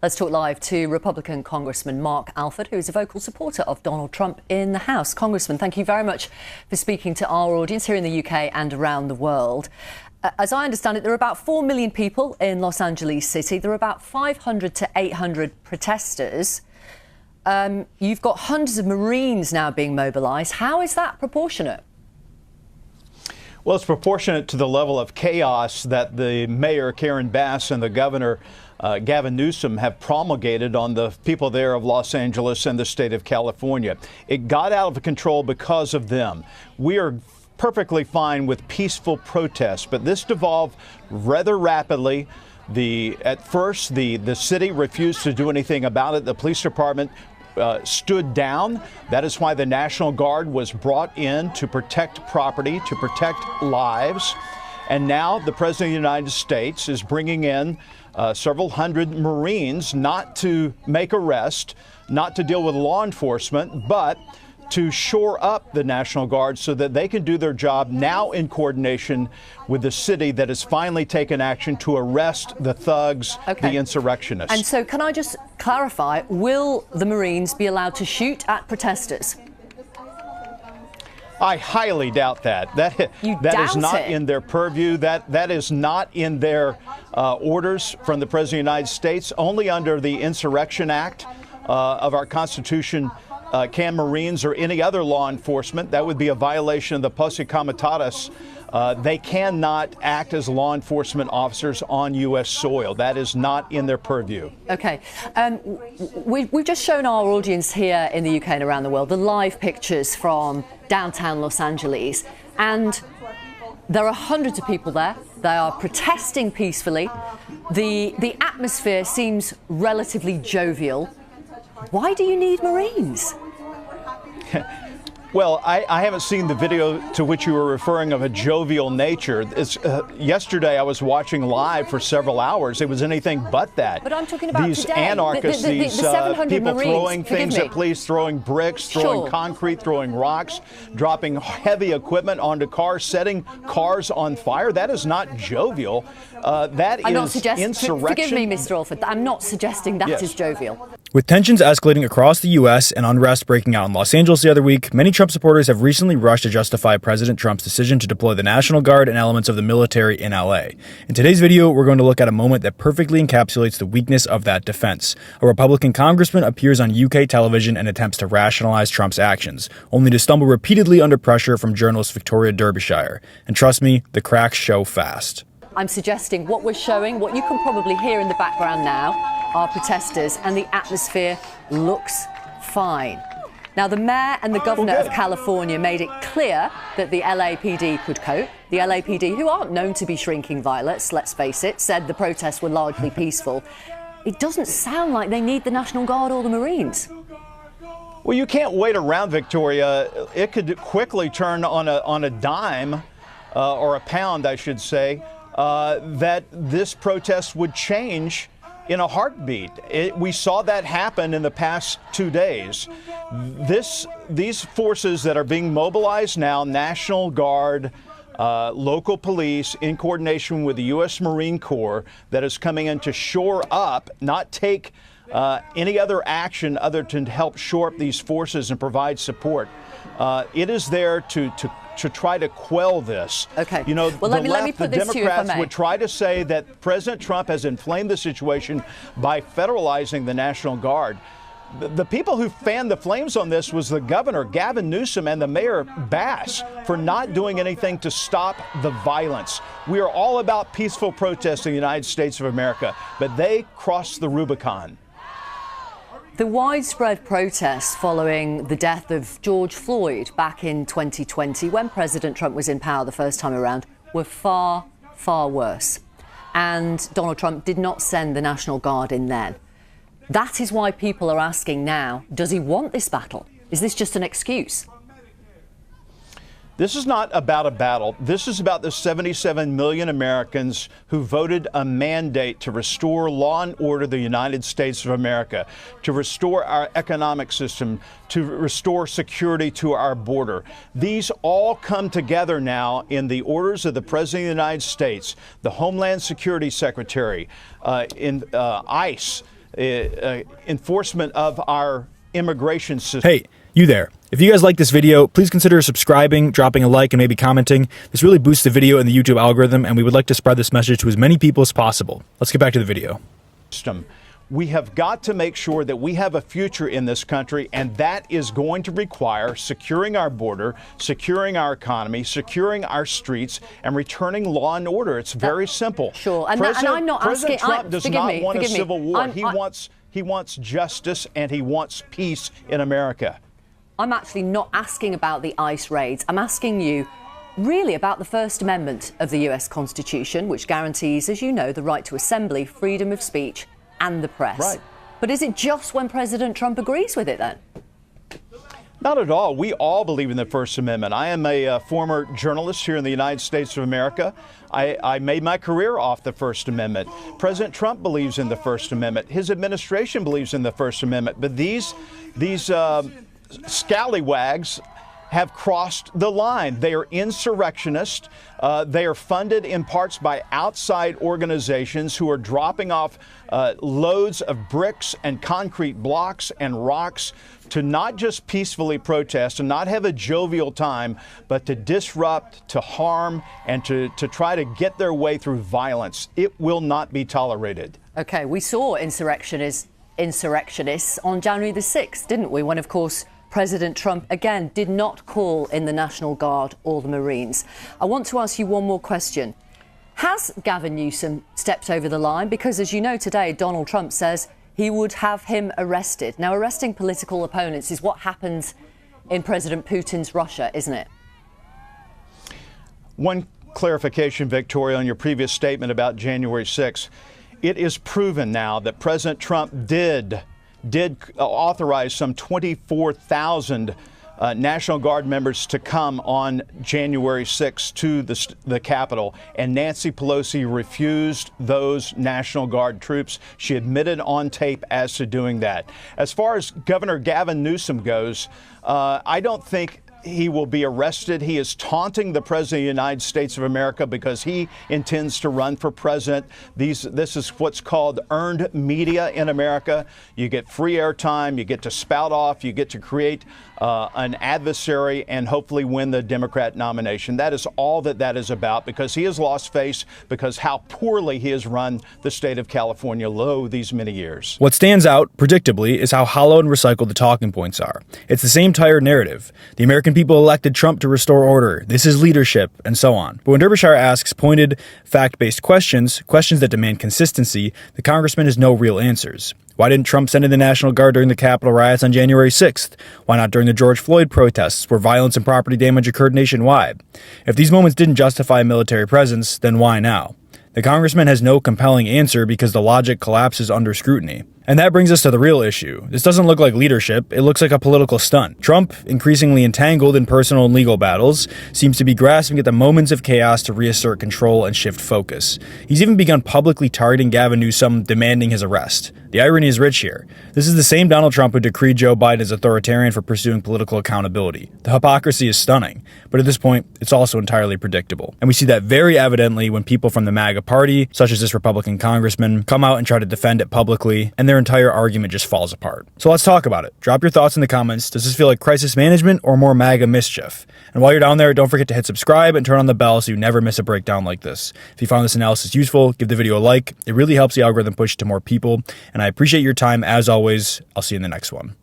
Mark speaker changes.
Speaker 1: Let's talk live to Republican Congressman Mark Alford, who is a vocal supporter of Donald Trump in the House. Congressman, thank you very much for speaking to our audience here in the UK and around the world. As I understand it, there are about 4 million people in Los Angeles City. There are about 500 to 800 protesters. You've got hundreds of Marines now being mobilised. How is that proportionate?
Speaker 2: Well, it's proportionate to the level of chaos that the mayor, Karen Bass, and the governor, Gavin Newsom, have promulgated on the people there of Los Angeles and the state of California. It got out of control because of them. We are perfectly fine with peaceful protests, but this devolved rather rapidly. At first, the city refused to do anything about it. The police department stood down. That is why the National Guard was brought in to protect property, to protect lives. And now the President of the United States is bringing in several hundred Marines, not to make arrests, not to deal with law enforcement, but to shore up the National Guard so that they can do their job now in coordination with the city that has finally taken action to arrest the thugs, the insurrectionists.
Speaker 1: And so can I just clarify, will the Marines be allowed to shoot at protesters?
Speaker 2: I highly doubt that. That is not in their purview. That is not in their orders from the President of the United States. Only under the Insurrection Act of our Constitution can Marines or any other law enforcement, that would be a violation of the Posse Comitatus, they cannot act as law enforcement officers on U.S. soil. That is not in their purview. Okay.
Speaker 1: We've just shown our audience here in the UK and around the world the live pictures from downtown Los Angeles, and there are hundreds of people there. They are protesting peacefully. The atmosphere seems relatively jovial. Why do you need Marines?
Speaker 2: Well, I haven't seen the video to which you were referring of a jovial nature. Yesterday I was watching live for several hours. It was anything but that.
Speaker 1: But I'm talking about
Speaker 2: these
Speaker 1: today.
Speaker 2: Anarchists, these people
Speaker 1: Marines,
Speaker 2: throwing things at police, throwing bricks, throwing concrete, throwing rocks, dropping heavy equipment onto cars, setting cars on fire. That is not jovial. That is insurrection.
Speaker 1: Forgive me, Mr. Alford. I'm not suggesting that is jovial.
Speaker 3: With tensions escalating across the U.S. and unrest breaking out in Los Angeles the other week, many Trump supporters have recently rushed to justify President Trump's decision to deploy the National Guard and elements of the military in L.A. In today's video, we're going to look at a moment that perfectly encapsulates the weakness of that defense. A Republican congressman appears on UK television and attempts to rationalize Trump's actions, only to stumble repeatedly under pressure from journalist Victoria Derbyshire. And trust me, the cracks show fast.
Speaker 1: I'm suggesting what we're showing, what you can probably hear in the background now, are protesters, and the atmosphere looks fine. Now, the mayor and the governor of California made it clear that the LAPD could cope. The LAPD, who aren't known to be shrinking violets, let's face it, said the protests were largely peaceful. It doesn't sound like they need the National Guard or the Marines.
Speaker 2: Well, you can't wait around, Victoria. It could quickly turn on a dime, or a pound, I should say, that this protest would change in a heartbeat. We saw that happen in the past 2 days. These forces that are being mobilized now, National Guard, local police, in coordination with the U.S. Marine Corps, that is coming in to shore up, not take any other action other than to help shore up these forces and provide support. It is there to try to quell this.
Speaker 1: Okay.
Speaker 2: You know,
Speaker 1: well, let me put
Speaker 2: the
Speaker 1: this to you, if I
Speaker 2: Democrats
Speaker 1: may.
Speaker 2: would try to say that President Trump has inflamed the situation by federalizing the National Guard. The people who fanned the flames on this was the governor, Gavin Newsom, and the mayor, Bass, for not doing anything to stop the violence. We are all about peaceful protests in the United States of America, but they crossed the Rubicon.
Speaker 1: The widespread protests following the death of George Floyd back in 2020, when President Trump was in power the first time around, were far, far worse. And Donald Trump did not send the National Guard in then. That is why people are asking now, does he want this battle? Is this just an excuse?
Speaker 2: This is not about a battle. This is about the 77 million Americans who voted a mandate to restore law and order in the United States of America, to restore our economic system, to restore security to our border. These all come together now in the orders of the President of the United States, the Homeland Security Secretary, ICE, enforcement of our immigration system.
Speaker 3: Hey, you there. If you guys like this video, please consider subscribing, dropping a like, and maybe commenting. This really boosts the video in the YouTube algorithm, and we would like to spread this message to as many people as possible. Let's get back to the video.
Speaker 2: We have got to make sure that we have a future in this country, and that is going to require securing our border, securing our economy, securing our streets, and returning law and order. It's very simple.
Speaker 1: Sure, and I'm not asking.
Speaker 2: President Trump does not want a civil war. He wants justice and he wants peace in America.
Speaker 1: I'm actually not asking about the ICE raids. I'm asking you really about the First Amendment of the US Constitution, which guarantees, as you know, the right to assembly, freedom of speech, and the press.
Speaker 2: Right.
Speaker 1: But is it just when President Trump agrees with it then?
Speaker 2: Not at all. We all believe in the First Amendment. I am a former journalist here in the United States of America. I made my career off the First Amendment. President Trump believes in the First Amendment. His administration believes in the First Amendment. But these scallywags have crossed the line. They are insurrectionists. They are funded in parts by outside organizations who are dropping off loads of bricks and concrete blocks and rocks to not just peacefully protest and not have a jovial time, but to disrupt, to harm, and to try to get their way through violence. It will not be tolerated.
Speaker 1: Okay, we saw insurrectionists on January the 6th, didn't we? When, of course, President Trump, again, did not call in the National Guard or the Marines. I want to ask you one more question. Has Gavin Newsom stepped over the line? Because, as you know, today, Donald Trump says he would have him arrested. Now, arresting political opponents is what happens in President Putin's Russia, isn't it?
Speaker 2: One clarification, Victoria, on your previous statement about January 6th. It is proven now that President Trump did authorize some 24,000 National Guard members to come on January 6th to the Capitol, and Nancy Pelosi refused those National Guard troops. She admitted on tape as to doing that. As far as Governor Gavin Newsom goes, I don't think he will be arrested. He is taunting the President of the United States of America because he intends to run for president. This is what's called earned media in America. You get free airtime, you get to spout off, you get to create an adversary and hopefully win the Democrat nomination. That is all that is about, because he has lost face, because how poorly he has run the state of California low these many years.
Speaker 3: What stands out, predictably, is how hollow and recycled the talking points are. It's the same tired narrative. The American people elected Trump to restore order. This is leadership, and so on. But when Derbyshire asks pointed, fact-based questions that demand consistency, the congressman has no real answers. Why didn't Trump send in the National Guard during the Capitol riots on January 6th? Why not during the George Floyd protests, where violence and property damage occurred nationwide? If these moments didn't justify a military presence, then why now? The congressman has no compelling answer because the logic collapses under scrutiny. And that brings us to the real issue. This doesn't look like leadership, it looks like a political stunt. Trump, increasingly entangled in personal and legal battles, seems to be grasping at the moments of chaos to reassert control and shift focus. He's even begun publicly targeting Gavin Newsom, demanding his arrest. The irony is rich here. This is the same Donald Trump who decreed Joe Biden as authoritarian for pursuing political accountability. The hypocrisy is stunning, but at this point, it's also entirely predictable. And we see that very evidently when people from the MAGA party, such as this Republican congressman, come out and try to defend it publicly, and their entire argument just falls apart. So let's talk about it. Drop your thoughts in the comments. Does this feel like crisis management or more MAGA mischief? And while you're down there, don't forget to hit subscribe and turn on the bell so you never miss a breakdown like this. If you found this analysis useful, give the video a like. It really helps the algorithm push it to more people. And I appreciate your time as always. I'll see you in the next one.